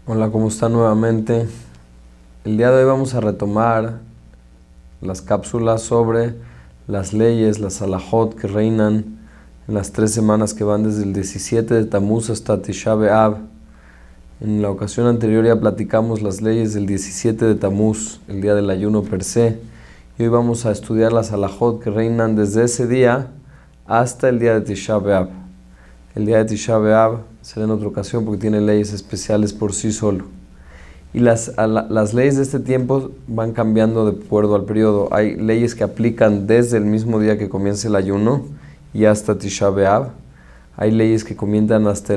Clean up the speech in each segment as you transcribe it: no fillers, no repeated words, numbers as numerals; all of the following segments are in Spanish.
Hola, ¿cómo están nuevamente? El día de hoy vamos a retomar las cápsulas sobre las leyes, las halajot que reinan en las 3 semanas que van desde el 17 de Tamuz hasta Tisha B'Av. En la ocasión anterior ya platicamos las leyes del 17 de Tamuz, el día del ayuno per se, y hoy vamos a estudiar las halajot que reinan desde ese día hasta el día de Tisha B'Av. El día de Tisha B'Av será en otra ocasión porque tiene leyes especiales por sí solo. Y las leyes de este tiempo van cambiando de acuerdo al periodo. Hay leyes que aplican desde el mismo día que comienza el ayuno y hasta Tisha B'Av. Hay leyes que comienzan hasta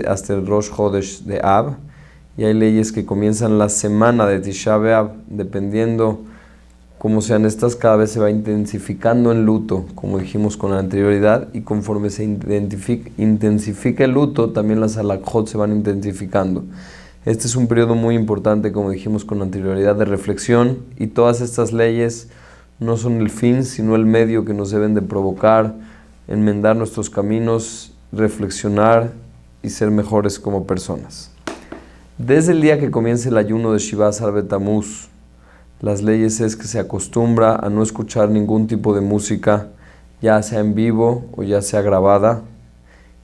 hasta el Rosh Chodesh de Av. Y hay leyes que comienzan la semana de Tisha B'Av. Dependiendo cómo sean estas, cada vez se va intensificando el luto, como dijimos con anterioridad. Y conforme se intensifica el luto, también las halajot se van intensificando. Este es un periodo muy importante, como dijimos con anterioridad, de reflexión, y todas estas leyes no son el fin, sino el medio que nos deben de provocar, enmendar nuestros caminos, reflexionar y ser mejores como personas. Desde el día que comienza el ayuno de Shiva Asar Betamuz, las leyes es que se acostumbra a no escuchar ningún tipo de música, ya sea en vivo o ya sea grabada.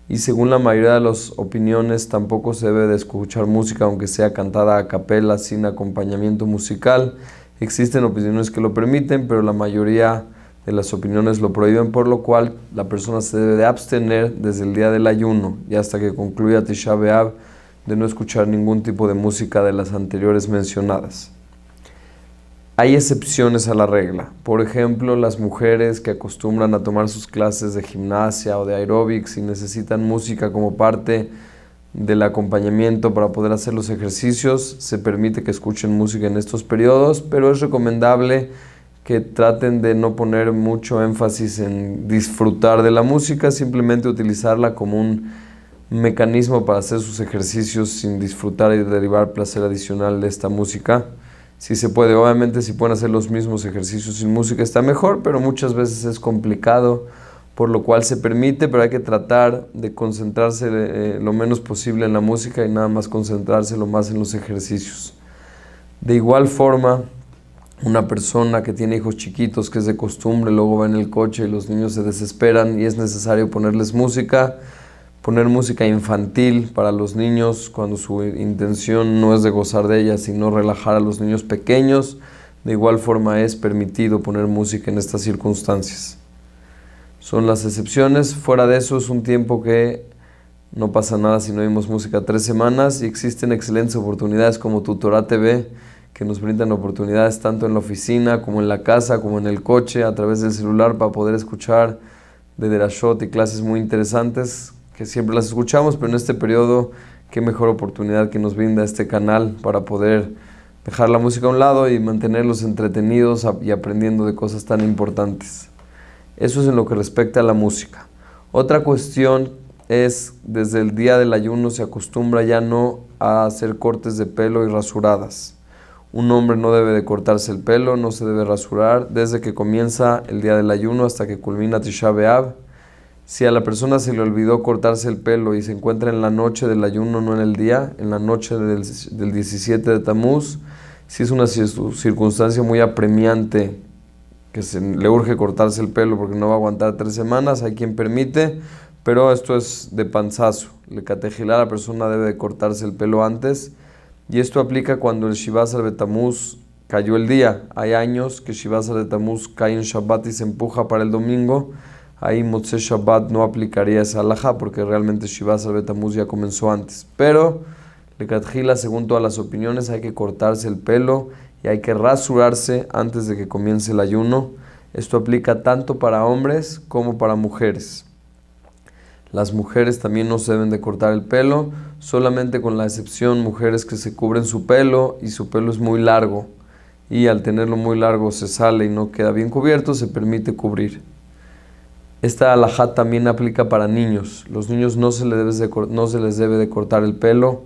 Y según la mayoría de las opiniones, tampoco se debe de escuchar música aunque sea cantada a capela, sin acompañamiento musical. Existen opiniones que lo permiten, pero la mayoría de las opiniones lo prohíben, por lo cual la persona se debe de abstener desde el día del ayuno y hasta que concluya Tisha B'Av de no escuchar ningún tipo de música de las anteriores mencionadas. Hay excepciones a la regla. Por ejemplo, las mujeres que acostumbran a tomar sus clases de gimnasia o de aeróbics y necesitan música como parte del acompañamiento para poder hacer los ejercicios, se permite que escuchen música en estos periodos, pero es recomendable que traten de no poner mucho énfasis en disfrutar de la música, simplemente utilizarla como un mecanismo para hacer sus ejercicios sin disfrutar y derivar placer adicional de esta música. Si se puede, obviamente si pueden hacer los mismos ejercicios sin música está mejor, pero muchas veces es complicado, por lo cual se permite, pero hay que tratar de concentrarse lo menos posible en la música y nada más concentrarse lo más en los ejercicios. De igual forma, una persona que tiene hijos chiquitos, que es de costumbre, luego va en el coche y los niños se desesperan y es necesario ponerles música, poner música infantil para los niños cuando su intención no es de gozar de ella, sino relajar a los niños pequeños. De igual forma es permitido poner música en estas circunstancias. Son las excepciones. Fuera de eso es un tiempo que no pasa nada si no oímos música 3 semanas, y existen excelentes oportunidades como Tutorá TV que nos brindan oportunidades tanto en la oficina como en la casa como en el coche a través del celular para poder escuchar de Derashot y clases muy interesantes que siempre las escuchamos, pero en este periodo qué mejor oportunidad que nos brinda este canal para poder dejar la música a un lado y mantenerlos entretenidos y aprendiendo de cosas tan importantes. Eso es en lo que respecta a la música. Otra cuestión es, desde el día del ayuno se acostumbra ya no a hacer cortes de pelo y rasuradas. Un hombre no debe de cortarse el pelo, no se debe rasurar desde que comienza el día del ayuno hasta que culmina Tisha B'Av. Si a la persona se le olvidó cortarse el pelo y se encuentra en la noche del ayuno, no en el día, en la noche del 17 de Tamuz, si es una circunstancia muy apremiante que le urge cortarse el pelo porque no va a aguantar 3 semanas, hay quien permite, pero esto es de panzazo. Le catejilá, la persona debe de cortarse el pelo antes, y esto aplica cuando el Shiva Asar Betamuz cayó el día. Hay años que Shiva Asar Betamuz cae en Shabbat y se empuja para el domingo. Ahí Motzei Shabbat no aplicaría esa halajá porque realmente Shiva Asar Betamuz ya comenzó antes. Pero lecatjila, según todas las opiniones, hay que cortarse el pelo y hay que rasurarse antes de que comience el ayuno. Esto aplica tanto para hombres como para mujeres. Las mujeres también no se deben de cortar el pelo, solamente con la excepción mujeres que se cubren su pelo y su pelo es muy largo y al tenerlo muy largo se sale y no queda bien cubierto, se permite cubrir. Esta halajá también aplica para niños. Los niños no se les debe de cortar el pelo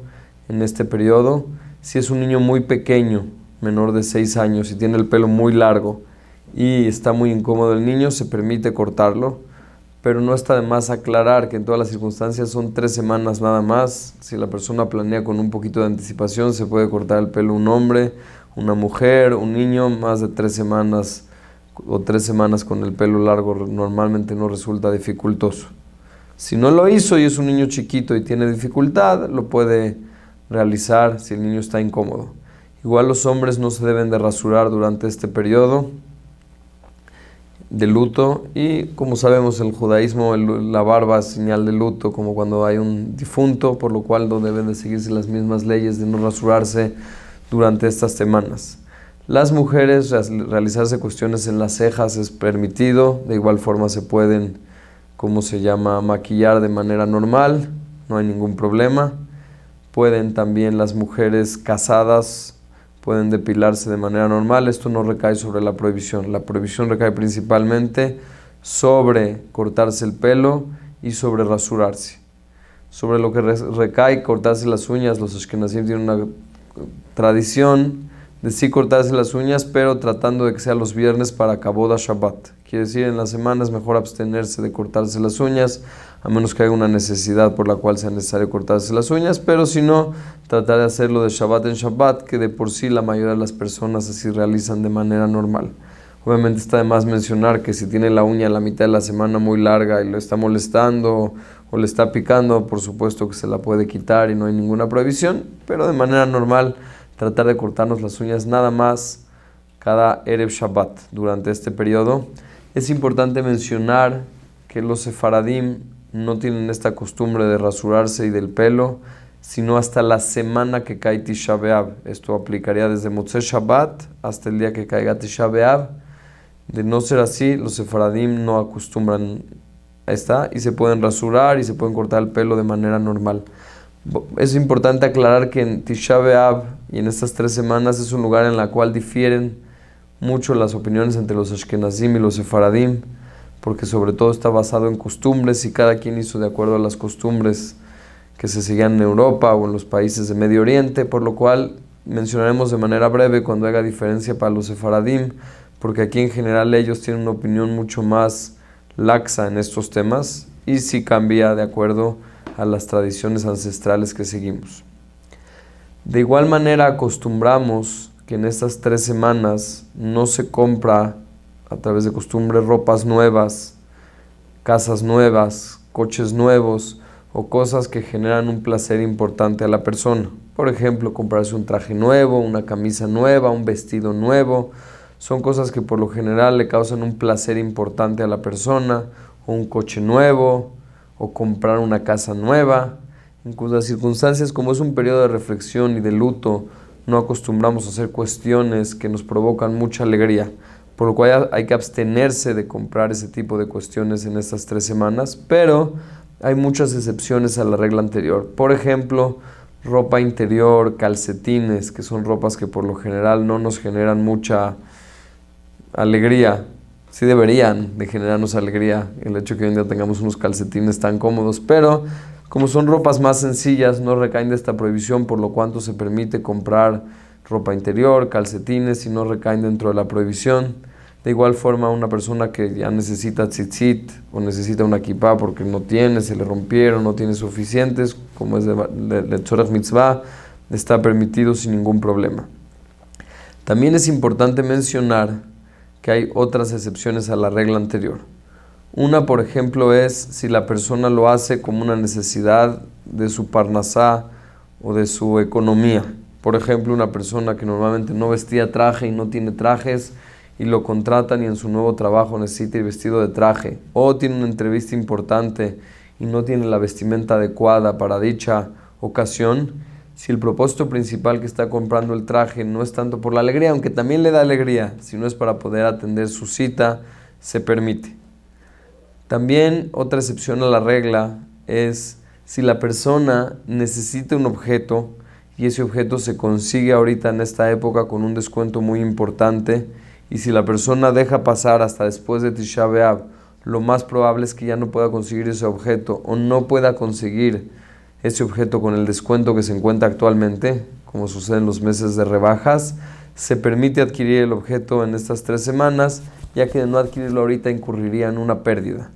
en este periodo. Si es un niño muy pequeño, menor de 6 años, y tiene el pelo muy largo y está muy incómodo el niño, se permite cortarlo. pero no está de más aclarar que en todas las circunstancias son 3 semanas nada más. Si la persona planea con un poquito de anticipación, se puede cortar el pelo un hombre, una mujer, un niño. Más de 3 semanas o 3 semanas con el pelo largo normalmente no resulta dificultoso. Si no lo hizo y es un niño chiquito y tiene dificultad, lo puede realizar si el niño está incómodo. Igual los hombres no se deben de rasurar durante este periodo de luto, y como sabemos en el judaísmo la barba es señal de luto, como cuando hay un difunto, por lo cual no deben de seguirse las mismas leyes de no rasurarse durante estas semanas. Las mujeres realizarse cuestiones en las cejas es permitido, de igual forma se pueden, maquillar de manera normal, no hay ningún problema. Pueden también las mujeres casadas pueden depilarse de manera normal. Esto no recae sobre la prohibición. La prohibición recae principalmente sobre cortarse el pelo y sobre rasurarse. Sobre lo que recae cortarse las uñas, los ashkenazim tienen una tradición de sí cortarse las uñas, pero tratando de que sea los viernes para Kabod Shabbat. Quiere decir, en la semana es mejor abstenerse de cortarse las uñas, a menos que haya una necesidad por la cual sea necesario cortarse las uñas, pero si no, tratar de hacerlo de Shabbat en Shabbat, que de por sí la mayoría de las personas así realizan de manera normal. Obviamente está de más mencionar que si tiene la uña a la mitad de la semana muy larga y lo está molestando o le está picando, por supuesto que se la puede quitar y no hay ninguna prohibición, pero de manera normal tratar de cortarnos las uñas nada más cada Erev Shabbat durante este periodo. Es importante mencionar que los sefaradim no tienen esta costumbre de rasurarse y del pelo, sino hasta la semana que cae Tisha B'Av. Esto aplicaría desde Motzei Shabbat hasta el día que caiga Tisha B'Av. De no ser así, los sefaradim no acostumbran a esta y se pueden rasurar y se pueden cortar el pelo de manera normal. Es importante aclarar que en Tisha B'Av y en estas 3 semanas es un lugar en el cual difieren mucho las opiniones entre los ashkenazim y los sefaradim, porque sobre todo está basado en costumbres y cada quien hizo de acuerdo a las costumbres que se seguían en Europa o en los países de Medio Oriente, por lo cual mencionaremos de manera breve cuando haga diferencia para los sefaradim, porque aquí en general ellos tienen una opinión mucho más laxa en estos temas y sí cambia de acuerdo a las tradiciones ancestrales que seguimos. De igual manera acostumbramos que en estas 3 semanas no se compra a través de costumbre ropas nuevas, casas nuevas, coches nuevos o cosas que generan un placer importante a la persona. Por ejemplo, comprarse un traje nuevo, una camisa nueva, un vestido nuevo. Son cosas que por lo general le causan un placer importante a la persona, o un coche nuevo, o comprar una casa nueva. En cuyas circunstancias, como es un periodo de reflexión y de luto, no acostumbramos a hacer cuestiones que nos provocan mucha alegría, por lo cual hay que abstenerse de comprar ese tipo de cuestiones en estas 3 semanas, pero hay muchas excepciones a la regla anterior. Por ejemplo, ropa interior, calcetines, que son ropas que por lo general no nos generan mucha alegría. Sí deberían de generarnos alegría el hecho que hoy en día tengamos unos calcetines tan cómodos, pero como son ropas más sencillas, no recaen de esta prohibición, por lo cuanto se permite comprar ropa interior, calcetines, y no recaen dentro de la prohibición. De igual forma, una persona que ya necesita tzitzit o necesita una kippah porque no tiene, se le rompieron, no tiene suficientes, como es de tzorech mitzvah, está permitido sin ningún problema. También es importante mencionar que hay otras excepciones a la regla anterior. Una, por ejemplo, es si la persona lo hace como una necesidad de su parnasá o de su economía. Por ejemplo, una persona que normalmente no vestía traje y no tiene trajes y lo contratan y en su nuevo trabajo necesita ir vestido de traje, o tiene una entrevista importante y no tiene la vestimenta adecuada para dicha ocasión. Si el propósito principal que está comprando el traje no es tanto por la alegría, aunque también le da alegría, sino es para poder atender su cita, se permite. También otra excepción a la regla es si la persona necesita un objeto y ese objeto se consigue ahorita en esta época con un descuento muy importante, y si la persona deja pasar hasta después de Tisha B'Av, lo más probable es que ya no pueda conseguir ese objeto o no pueda conseguir ese objeto con el descuento que se encuentra actualmente, como sucede en los meses de rebajas. Se permite adquirir el objeto en estas 3 semanas, ya que de no adquirirlo ahorita incurriría en una pérdida.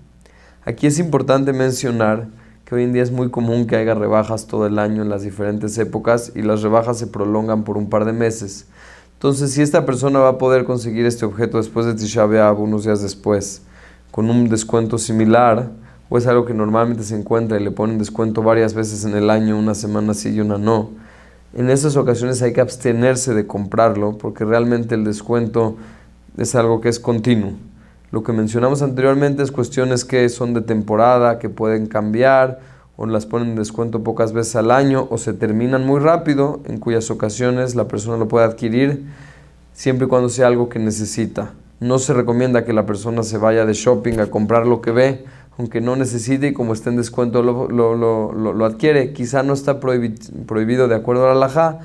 Aquí es importante mencionar que hoy en día es muy común que haya rebajas todo el año en las diferentes épocas y las rebajas se prolongan por un par de meses. Entonces, si esta persona va a poder conseguir este objeto después de Tisha B'Av, unos días después, con un descuento similar, o es algo que normalmente se encuentra y le ponen descuento varias veces en el año, una semana sí y una no, en esas ocasiones hay que abstenerse de comprarlo porque realmente el descuento es algo que es continuo. Lo que mencionamos anteriormente es cuestiones que son de temporada, que pueden cambiar, o las ponen en descuento pocas veces al año, o se terminan muy rápido, en cuyas ocasiones la persona lo puede adquirir siempre y cuando sea algo que necesita. No se recomienda que la persona se vaya de shopping a comprar lo que ve, aunque no necesite, y como está en descuento lo adquiere. Quizá no está prohibido de acuerdo a la halajá,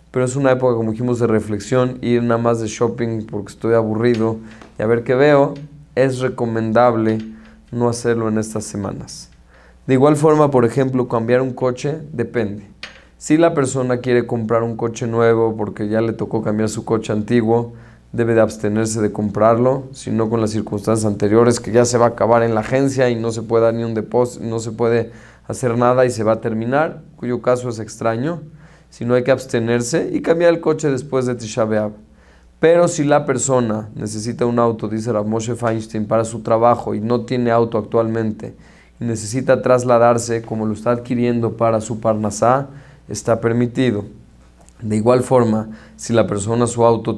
pero es una época, como dijimos, de reflexión, ir nada más de shopping porque estoy aburrido y a ver qué veo. Es recomendable no hacerlo en estas semanas. De igual forma, por ejemplo, cambiar un coche depende. Si la persona quiere comprar un coche nuevo porque ya le tocó cambiar su coche antiguo, debe de abstenerse de comprarlo, sino con las circunstancias anteriores que ya se va a acabar en la agencia y no se puede dar ni un depósito, no se puede hacer nada y se va a terminar, cuyo caso es extraño, sino hay que abstenerse y cambiar el coche después de Tisha B'Av. Pero si la persona necesita un auto, dice Rav Moshe Feinstein, para su trabajo y no tiene auto actualmente y necesita trasladarse como lo está adquiriendo para su parnasá, está permitido. De igual forma, si la persona su auto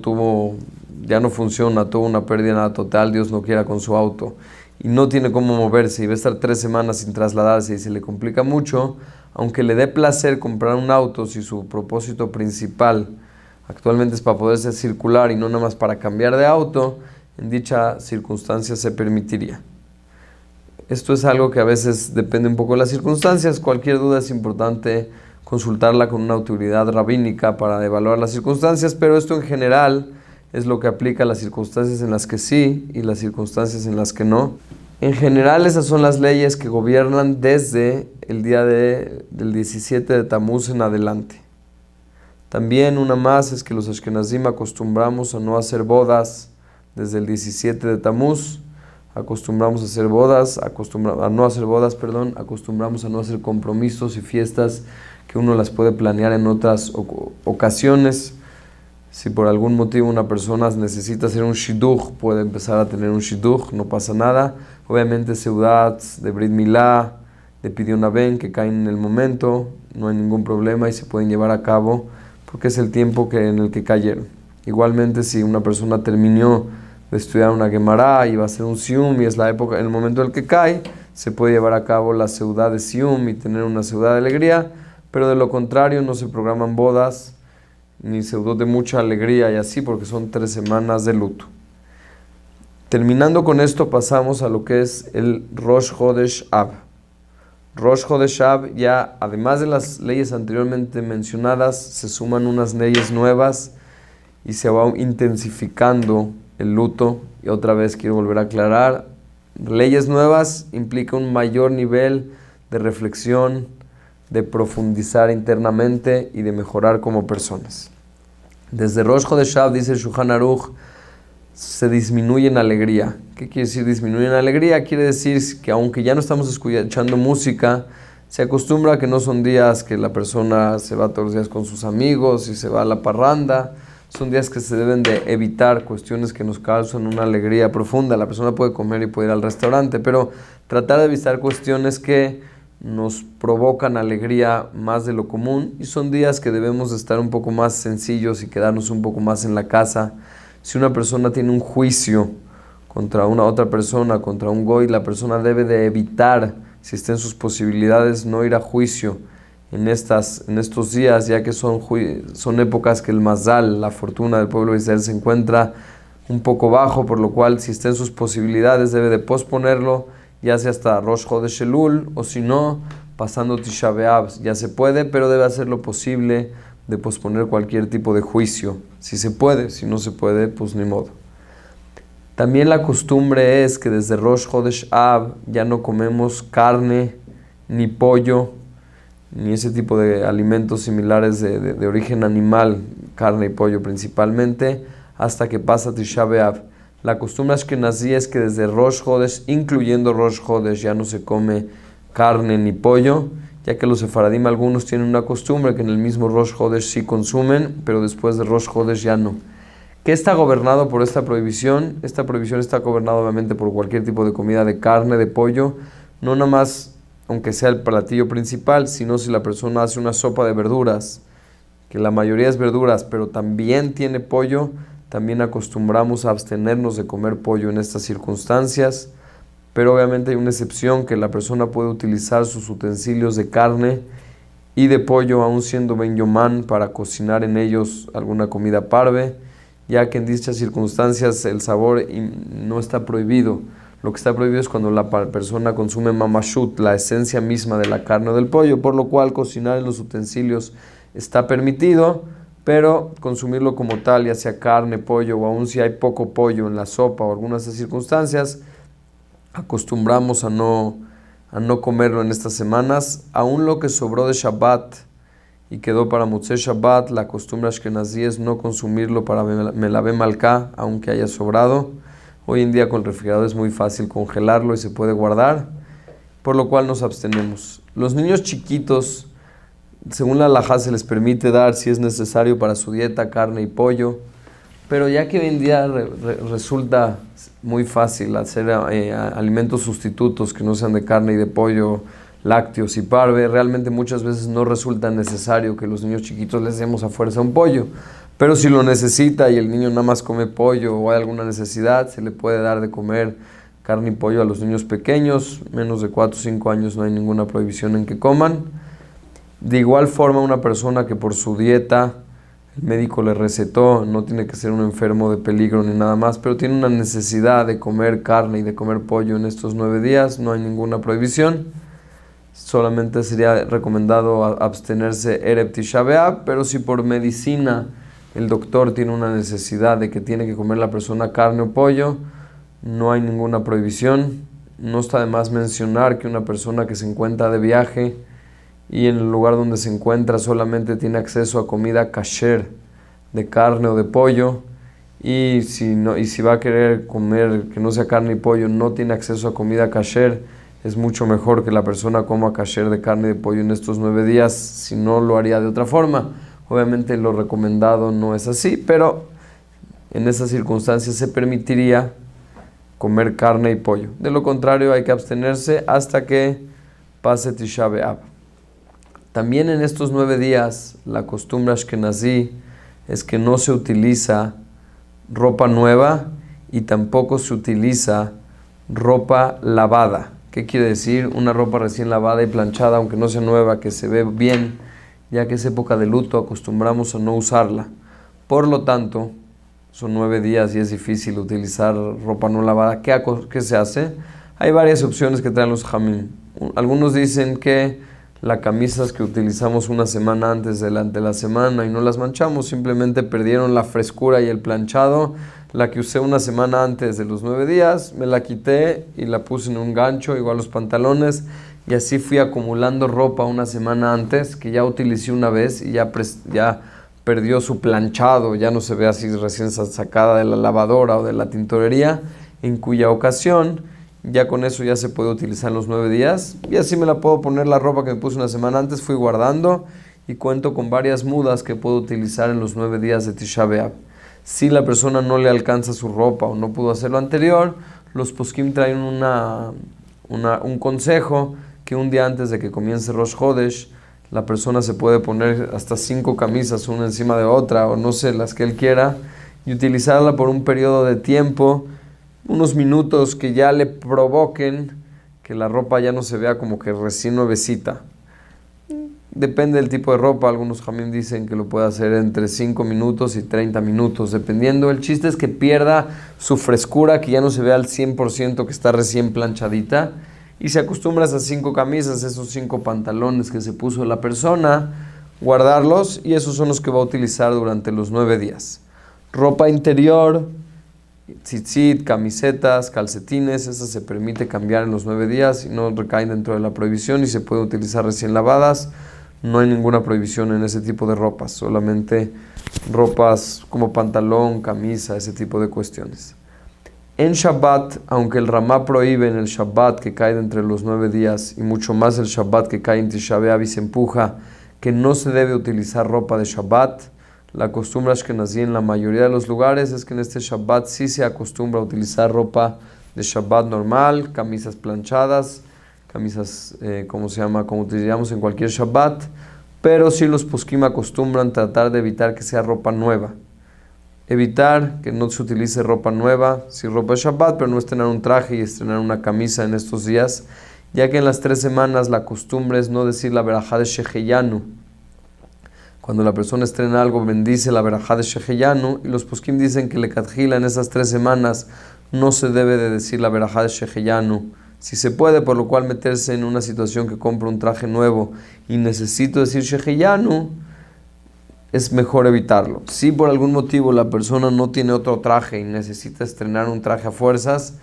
ya no funciona, tuvo una pérdida total, Dios no quiera, con su auto y no tiene cómo moverse y va a estar 3 semanas sin trasladarse y se le complica mucho, aunque le dé placer comprar un auto, si su propósito principal actualmente es para poderse circular y no nada más para cambiar de auto, en dicha circunstancia se permitiría. Esto es algo que a veces depende un poco de las circunstancias. Cualquier duda es importante consultarla con una autoridad rabínica para evaluar las circunstancias, pero esto en general es lo que aplica a las circunstancias en las que sí y las circunstancias en las que no. En general, esas son las leyes que gobiernan desde el día del 17 de Tamuz en adelante. También una más es que los ashkenazim acostumbramos a no hacer bodas desde el 17 de Tamuz. Acostumbramos a no hacer bodas, acostumbramos a no hacer compromisos y fiestas que uno las puede planear en otras ocasiones. Si por algún motivo una persona necesita hacer un shidduch, puede empezar a tener un shidduch, no pasa nada. Obviamente seudat, de Brit Milá, de Pidyon Aben, que caen en el momento, no hay ningún problema y se pueden llevar a cabo porque es el tiempo en el que cayeron. Igualmente, si una persona terminó de estudiar una Gemara y va a hacer un Siyum y es la época, en el momento en el que cae, se puede llevar a cabo la seudá de Siyum y tener una seudá de alegría, pero de lo contrario no se programan bodas ni seudot de mucha alegría y así, porque son 3 semanas de luto. Terminando con esto, pasamos a lo que es el Rosh Chodesh Av. Rosh Chodesh Av, ya además de las leyes anteriormente mencionadas, se suman unas leyes nuevas y se va intensificando el luto. Y otra vez quiero volver a aclarar, leyes nuevas implica un mayor nivel de reflexión, de profundizar internamente y de mejorar como personas. Desde Rosh Chodesh Av, dice el Shulchan Aruch, se disminuye en alegría. ¿Qué quiere decir disminuye en alegría? Quiere decir que aunque ya no estamos escuchando música, se acostumbra a que no son días que la persona se va todos los días con sus amigos y se va a la parranda. Son días que se deben de evitar cuestiones que nos causan una alegría profunda. La persona puede comer y puede ir al restaurante, pero tratar de evitar cuestiones que nos provocan alegría más de lo común, y son días que debemos de estar un poco más sencillos y quedarnos un poco más en la casa. Si una persona tiene un juicio contra una otra persona, contra un goy, la persona debe de evitar, si está en sus posibilidades, no ir a juicio en estos días, ya que son épocas que el mazal, la fortuna del pueblo de Israel, se encuentra un poco bajo, por lo cual si está en sus posibilidades debe de posponerlo, ya sea hasta Rosh Chodesh Elul, o si no, pasando Tisha B'Av, ya se puede, pero debe hacer lo posible de posponer cualquier tipo de juicio, si se puede. Si no se puede, pues ni modo. También la costumbre es que desde Rosh Chodesh Av ya no comemos carne, ni pollo, ni ese tipo de alimentos similares de origen animal, carne y pollo principalmente, hasta que pasa Tisha B'Av. La costumbre ashkenazí es que desde Rosh Hodesh, incluyendo Rosh Hodesh, ya no se come carne ni pollo, ya que los sefaradim algunos tienen una costumbre que en el mismo Rosh Hodesh sí consumen, pero después de Rosh Hodesh ya no. ¿Qué está gobernado por esta prohibición? Esta prohibición está gobernada obviamente por cualquier tipo de comida de carne, de pollo, no nada más aunque sea el platillo principal, sino si la persona hace una sopa de verduras, que la mayoría es verduras, pero también tiene pollo, también acostumbramos a abstenernos de comer pollo en estas circunstancias, pero obviamente hay una excepción que la persona puede utilizar sus utensilios de carne y de pollo, aun siendo ben yomán, para cocinar en ellos alguna comida parve, ya que en dichas circunstancias el sabor no está prohibido. Lo que está prohibido es cuando la persona consume mamashut, la esencia misma de la carne o del pollo, por lo cual cocinar en los utensilios está permitido, pero consumirlo como tal, ya sea carne, pollo, o aun si hay poco pollo en la sopa o algunas circunstancias, acostumbramos a no comerlo en estas semanas. Aún lo que sobró de Shabbat y quedó para Motzei Shabbat, la costumbre ashkenazí es no consumirlo para Melavé Malká, aunque haya sobrado. Hoy en día con el refrigerador es muy fácil congelarlo y se puede guardar, por lo cual nos abstenemos. Los niños chiquitos, según la halajá, se les permite dar, si es necesario, para su dieta carne y pollo, pero ya que hoy en día resulta muy fácil hacer alimentos sustitutos que no sean de carne y de pollo, lácteos y parve, realmente muchas veces no resulta necesario que los niños chiquitos les demos a fuerza un pollo. Pero si lo necesita y el niño nada más come pollo o hay alguna necesidad, se le puede dar de comer carne y pollo a los niños pequeños, menos de 4 o 5 años no hay ninguna prohibición en que coman. De igual forma, una persona que por su dieta el médico le recetó, no tiene que ser un enfermo de peligro ni nada más, pero tiene una necesidad de comer carne y de comer pollo en estos 9 días, no hay ninguna prohibición. Solamente sería recomendado abstenerse Erev Tisha B'Av, pero si por medicina el doctor tiene una necesidad de que tiene que comer la persona carne o pollo, no hay ninguna prohibición. No está de más mencionar que una persona que se encuentra de viaje y en el lugar donde se encuentra solamente tiene acceso a comida kasher, de carne o de pollo, y si va a querer comer que no sea carne y pollo, no tiene acceso a comida kasher, es mucho mejor que la persona coma kasher de carne y de pollo en estos 9 días, si no lo haría de otra forma. Obviamente lo recomendado no es así, pero en esas circunstancias se permitiría comer carne y pollo. De lo contrario hay que abstenerse hasta que pase Tisha B'Av. También en estos 9 días la costumbre ashkenazí es que no se utiliza ropa nueva y tampoco se utiliza ropa lavada. ¿Qué quiere decir? Una ropa recién lavada y planchada, aunque no sea nueva, que se ve bien, ya que es época de luto, acostumbramos a no usarla. Por lo tanto, son 9 días y es difícil utilizar ropa no lavada. ¿Qué se hace? Hay varias opciones que traen los jamín. Algunos dicen que las camisas que utilizamos una semana antes de la semana y no las manchamos, simplemente perdieron la frescura y el planchado. La que usé una semana antes de los 9 días, me la quité y la puse en un gancho, igual los pantalones, y así fui acumulando ropa una semana antes, que ya utilicé una vez y ya perdió su planchado, ya no se ve así recién sacada de la lavadora o de la tintorería, en cuya ocasión ya con eso ya se puede utilizar en los 9 días, y así me la puedo poner la ropa que me puse una semana antes, fui guardando, y cuento con varias mudas que puedo utilizar en los 9 días de Tisha B'Av. Si la persona no le alcanza su ropa o no pudo hacer lo anterior, los poskim traen un consejo que un día antes de que comience Rosh Hodesh, la persona se puede poner hasta 5 camisas una encima de otra, o no sé, las que él quiera, y utilizarla por un periodo de tiempo, unos minutos que ya le provoquen que la ropa ya no se vea como que recién nuevecita. Depende del tipo de ropa, algunos jamín dicen que lo puede hacer entre 5 minutos y 30 minutos, dependiendo. El chiste es que pierda su frescura, que ya no se vea al 100% que está recién planchadita, y se acostumbra a esas 5 camisas, esos 5 pantalones que se puso la persona, guardarlos, y esos son los que va a utilizar durante los 9 días. Ropa interior, tzitzit, camisetas, calcetines, esas se permite cambiar en los 9 días y no recaen dentro de la prohibición y se puede utilizar recién lavadas. No hay ninguna prohibición en ese tipo de ropas, solamente ropas como pantalón, camisa, ese tipo de cuestiones. En Shabbat, aunque el Ramá prohíbe en el Shabbat que cae de entre los 9 días y mucho más el Shabbat que cae en Tisha B'Av y se empuja que no se debe utilizar ropa de Shabbat, la costumbre ashkenazí en la mayoría de los lugares es que en este Shabbat sí se acostumbra a utilizar ropa de Shabbat normal, camisas planchadas, camisas, como utilizamos en cualquier Shabbat, pero sí los poskim acostumbran tratar de evitar que sea ropa nueva. Evitar que no se utilice ropa nueva, sí ropa de Shabbat, pero no estrenar un traje y estrenar una camisa en estos días, ya que en las 3 semanas la costumbre es no decir la verajá de Sheheyanu. Cuando la persona estrena algo, bendice la verajá de Sheheyanu, y los poskim dicen que lecatjila en esas 3 semanas no se debe de decir la verajá de Sheheyanu. Si se puede, por lo cual meterse en una situación que compra un traje nuevo y necesito decir Sheheyanu, es mejor evitarlo. Si por algún motivo la persona no tiene otro traje y necesita estrenar un traje a fuerzas,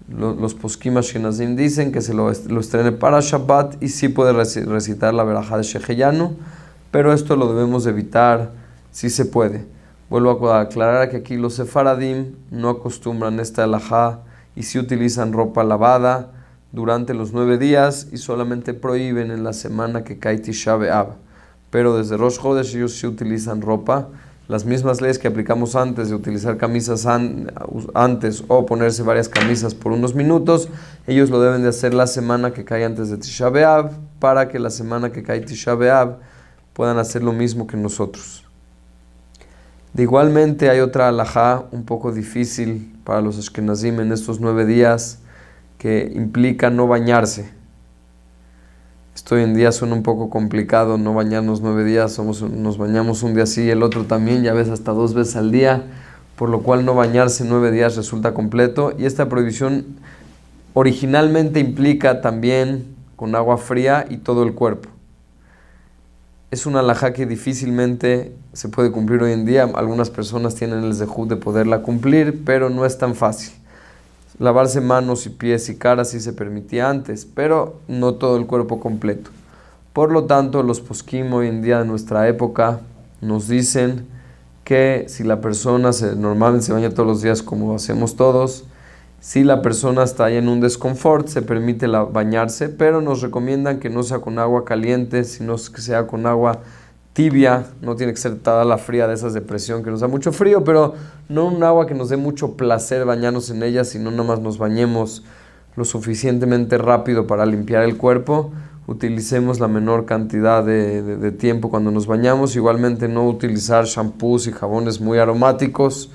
los poskim ashkenazim dicen que se lo estrene para Shabbat y sí puede recitar la verajá de Sheheyanu, pero esto lo debemos evitar si se puede. Vuelvo a aclarar que aquí los sefaradim no acostumbran esta alajá y sí utilizan ropa lavada durante los 9 días y solamente prohíben en la semana que cae Tisha B'Av. Pero desde Rosh Chodesh ellos sí utilizan ropa. Las mismas leyes que aplicamos antes de utilizar camisas antes o ponerse varias camisas por unos minutos, ellos lo deben de hacer la semana que cae antes de Tisha B'Av para que la semana que cae Tisha B'Av puedan hacer lo mismo que nosotros. De igualmente hay otra alajá un poco difícil para los ashkenazim en estos 9 días que implica no bañarse. Esto hoy en día suena un poco complicado, no bañarnos 9 días, nos bañamos un día sí y el otro también, ya ves, hasta 2 veces al día, por lo cual no bañarse 9 días resulta completo. Y esta prohibición originalmente implica también con agua fría y todo el cuerpo. Es una alajá que difícilmente se puede cumplir hoy en día. Algunas personas tienen el zehut de poderla cumplir, pero no es tan fácil. Lavarse manos y pies y cara sí se permitía antes, pero no todo el cuerpo completo. Por lo tanto, los poskim hoy en día de nuestra época nos dicen que si la persona normalmente se baña todos los días como hacemos todos, si la persona está ahí en un desconfort, se permite bañarse, pero nos recomiendan que no sea con agua caliente, sino que sea con agua tibia. No tiene que ser toda la fría de esas de presión que nos da mucho frío, pero no un agua que nos dé mucho placer bañarnos en ella, sino nada más nos bañemos lo suficientemente rápido para limpiar el cuerpo. Utilicemos la menor cantidad de tiempo cuando nos bañamos. Igualmente no utilizar shampoos y jabones muy aromáticos,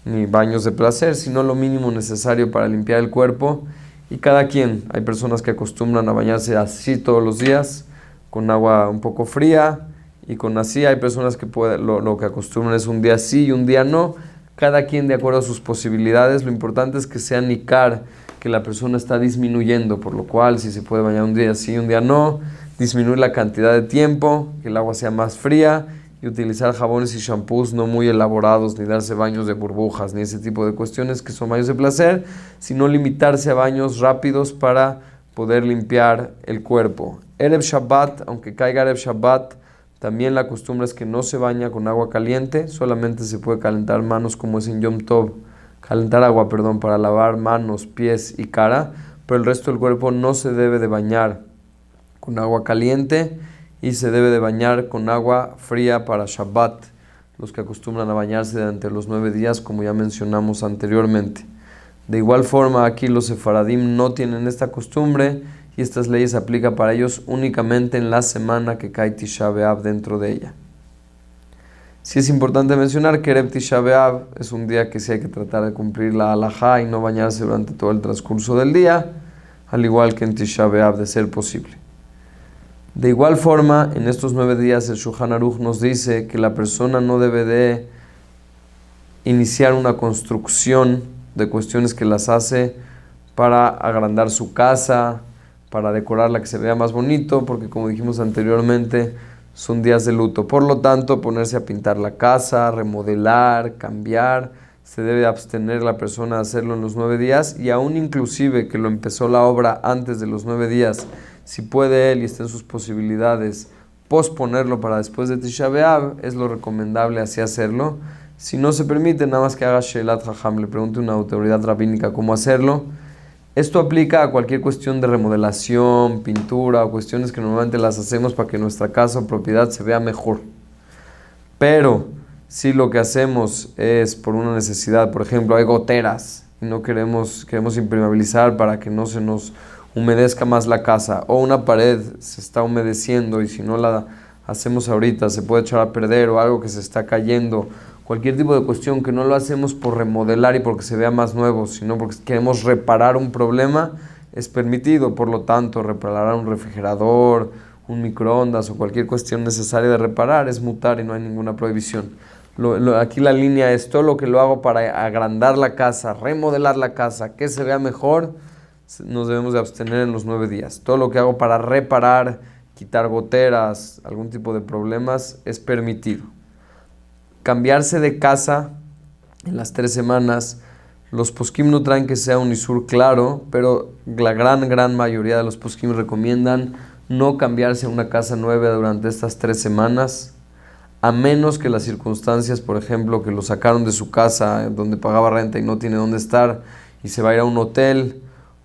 ni baños de placer, sino lo mínimo necesario para limpiar el cuerpo. Y cada quien, hay personas que acostumbran a bañarse así todos los días, con agua un poco fría, y con así hay personas que lo que acostumbran es un día sí y un día no. Cada quien de acuerdo a sus posibilidades. Lo importante es que sea nikar, que la persona está disminuyendo, por lo cual si se puede bañar un día sí y un día no, disminuir la cantidad de tiempo, que el agua sea más fría, y utilizar jabones y shampoos no muy elaborados, ni darse baños de burbujas, ni ese tipo de cuestiones que son baños de placer, sino limitarse a baños rápidos para poder limpiar el cuerpo. Erev Shabbat, aunque caiga Erev Shabbat, también la costumbre es que no se baña con agua caliente, solamente se puede calentar manos como es en Yom Tov, calentar agua, para lavar manos, pies y cara, pero el resto del cuerpo no se debe de bañar con agua caliente y se debe de bañar con agua fría para Shabbat, los que acostumbran a bañarse durante los 9 días, como ya mencionamos anteriormente. De igual forma, aquí los sefaradim no tienen esta costumbre y estas leyes se aplican para ellos únicamente en la semana que cae Tisha B'Av dentro de ella. Sí es importante mencionar que Erev Tisha B'Av es un día que sí hay que tratar de cumplir la halajá y no bañarse durante todo el transcurso del día, al igual que en Tisha B'Av de ser posible. De igual forma, en estos 9 días el Shulchan Aruch nos dice que la persona no debe de iniciar una construcción de cuestiones que las hace para agrandar su casa, para decorarla que se vea más bonito, porque como dijimos anteriormente, son días de luto. Por lo tanto, ponerse a pintar la casa, remodelar, cambiar, se debe abstener la persona de hacerlo en los 9 días, y aún inclusive que lo empezó la obra antes de los 9 días, si puede él y está en sus posibilidades posponerlo para después de Tisha B'Av, es lo recomendable así hacerlo, Si no se permite, nada más que haga Shelat Jajam, le pregunte a una autoridad rabínica cómo hacerlo. Esto aplica a cualquier cuestión de remodelación, pintura o cuestiones que normalmente las hacemos para que nuestra casa o propiedad se vea mejor. Pero si lo que hacemos es por una necesidad, por ejemplo, hay goteras y no queremos impermeabilizar para que no se nos humedezca más la casa, o una pared se está humedeciendo y si no la hacemos ahorita se puede echar a perder, o algo que se está cayendo, cualquier tipo de cuestión que no lo hacemos por remodelar y porque se vea más nuevo, sino porque queremos reparar un problema, es permitido. Por lo tanto, reparar un refrigerador, un microondas o cualquier cuestión necesaria de reparar es mutar y no hay ninguna prohibición. Aquí la línea es todo lo que lo hago para agrandar la casa, remodelar la casa, que se vea mejor, nos debemos de abstener en los 9 días. Todo lo que hago para reparar, quitar goteras, algún tipo de problemas, es permitido. Cambiarse de casa en las 3 semanas, los poskim no traen que sea un isur claro, pero la gran mayoría de los poskim recomiendan no cambiarse a una casa nueva durante estas 3 semanas, a menos que las circunstancias, por ejemplo, que lo sacaron de su casa donde pagaba renta y no tiene dónde estar y se va a ir a un hotel,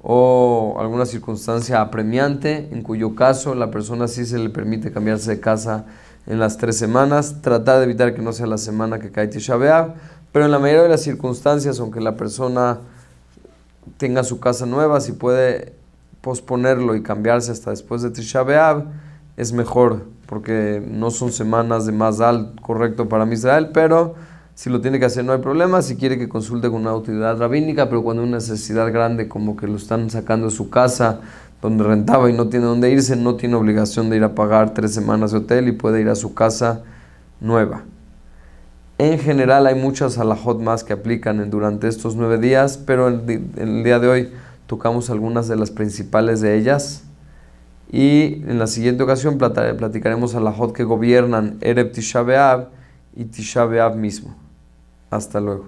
o alguna circunstancia apremiante, en cuyo caso la persona sí se le permite cambiarse de casa en las 3 semanas, tratar de evitar que no sea la semana que cae Tisha B'Av, pero en la mayoría de las circunstancias, aunque la persona tenga su casa nueva, si puede posponerlo y cambiarse hasta después de Tisha B'Av, es mejor, porque no son semanas de Mazal correcto para Israel, pero si lo tiene que hacer no hay problema. Si quiere que consulte con una autoridad rabínica, pero cuando hay una necesidad grande, como que lo están sacando de su casa donde rentaba y no tiene dónde irse, no tiene obligación de ir a pagar 3 semanas de hotel y puede ir a su casa nueva. En general hay muchas halajot más que aplican durante estos 9 días, pero en el día de hoy tocamos algunas de las principales de ellas. Y en la siguiente ocasión platicaremos halajot que gobiernan Erev Tisha B'Av y Tisha B'Av mismo. Hasta luego.